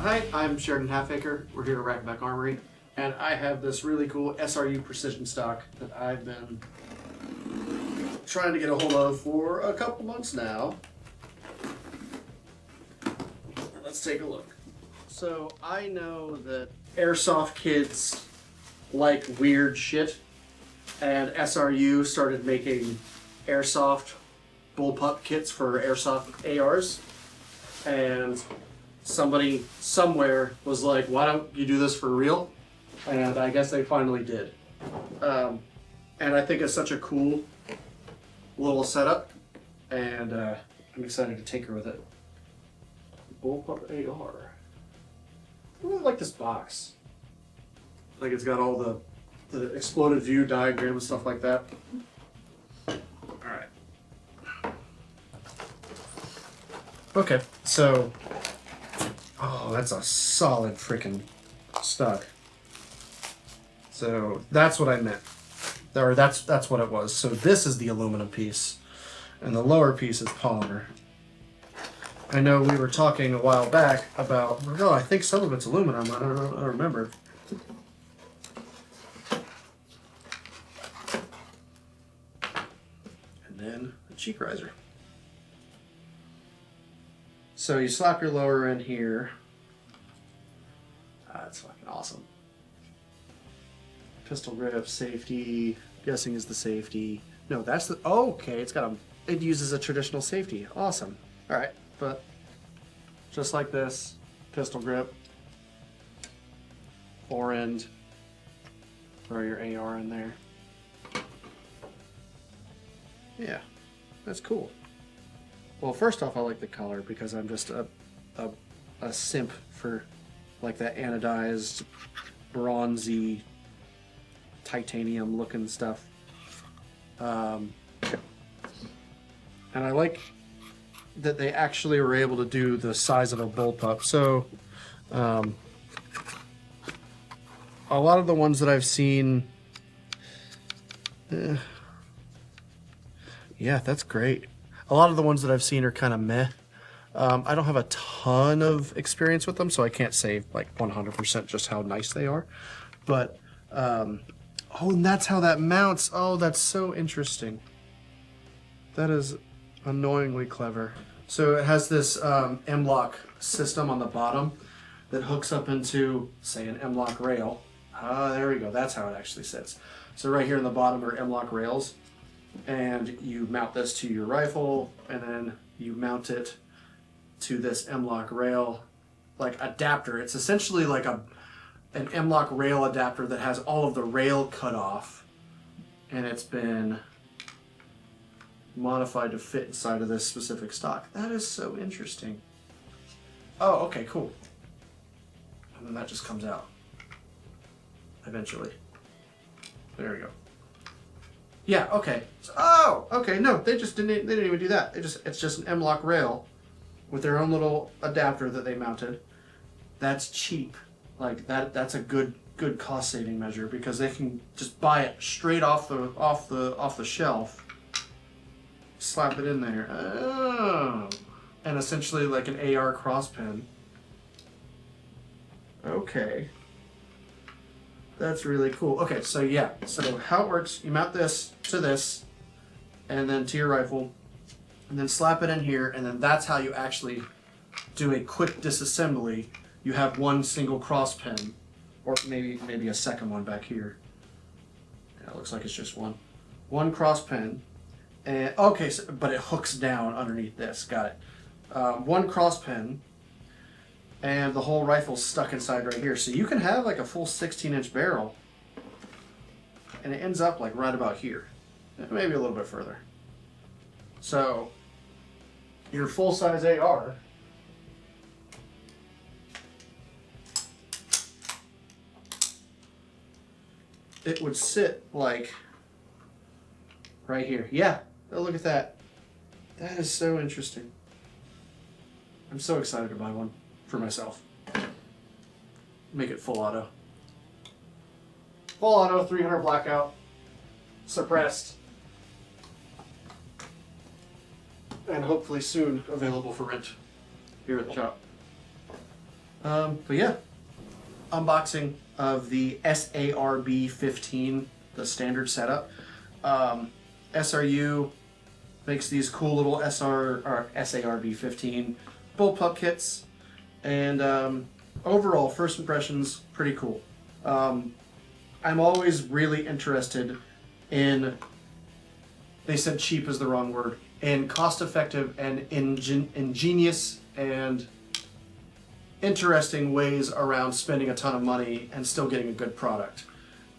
Hi, I'm Sheridan Halfacre. We're here at Rackback Armory, and I have this really cool SRU Precision stock that I've been trying to get a hold of for a couple months now. Let's take a look. So I know that airsoft kids like weird shit, and SRU started making airsoft bullpup kits for airsoft ARs, and somebody somewhere was like, why don't you do this for real? And I guess they finally did. And I think it's such a cool little setup, and I'm excited to tinker with it. Bullpup AR. I really like this box. Like, it's got all the exploded view diagram and stuff like that. Alright. Okay, so oh, that's a solid freaking stock. So that's what I meant. Or that's what it was. So this is the aluminum piece, and the lower piece is polymer. I know we were talking a while back about, oh, I think some of it's aluminum. I don't remember. And then the cheek riser. So you slap your lower end here. That's fucking awesome. Pistol grip, safety. Guessing is the safety. No, that's the. Oh, okay, it's got a. It uses a traditional safety. Awesome. All right, but just like this, pistol grip, fore end. Throw your AR in there. Yeah, that's cool. Well, first off, I like the color because I'm just a simp for like that anodized, bronzy, titanium looking stuff. And I like that they actually were able to do the size of a bullpup. So a lot of the ones that I've seen, yeah, that's great. A lot of the ones that I've seen are kind of meh. I don't have a ton of experience with them, so I can't say like 100% just how nice they are. But, oh, and that's how that mounts. Oh, that's so interesting. That is annoyingly clever. So it has this M-lock system on the bottom that hooks up into, say, an M-lock rail. Ah, there we go. That's how it actually sits. So right here in the bottom are M-lock rails. And you mount this to your rifle, and then you mount it to this M-lock rail, like adapter. It's essentially like an M-lock rail adapter that has all of the rail cut off, and it's been modified to fit inside of this specific stock. That is so interesting. Oh, okay, cool. And then that just comes out eventually. There we go. Yeah, okay. So, oh, okay, no, they didn't even do that. It's just an M-lock rail with their own little adapter that they mounted. That's cheap. Like that's a good cost saving measure because they can just buy it straight off the shelf. Slap it in there. Oh. And essentially like an AR cross pin. Okay. That's really cool. Okay, so yeah, so how it works, you mount this to this, and then to your rifle, and then slap it in here, and then that's how you actually do a quick disassembly. You have one single cross pin, or maybe a second one back here. Yeah, it looks like it's just one. One cross pin, and okay, so, but it hooks down underneath this, got it. One cross pin, and the whole rifle's stuck inside right here. So you can have like a full 16-inch barrel, and it ends up like right about here, maybe a little bit further. So your full-size AR it would sit like right here. Yeah, oh, look at that. That is so interesting. I'm so excited to buy one for myself. Make it full auto. Full auto, 300 blackout, suppressed, and hopefully soon available for rent here at the shop. But yeah, unboxing of the SARB-15, the standard setup. SRU makes these cool little SARB-15 bullpup kits, and overall, first impressions, pretty cool. I'm always really interested in, they said cheap is the wrong word, in cost-effective and ingenious and interesting ways around spending a ton of money and still getting a good product.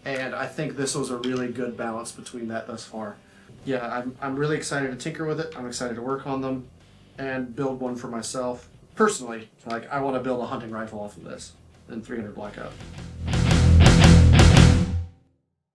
And I think this was a really good balance between that thus far. Yeah, I'm really excited to tinker with it. I'm excited to work on them and build one for myself. Personally, like, I want to build a hunting rifle off of this in 300 Blackout.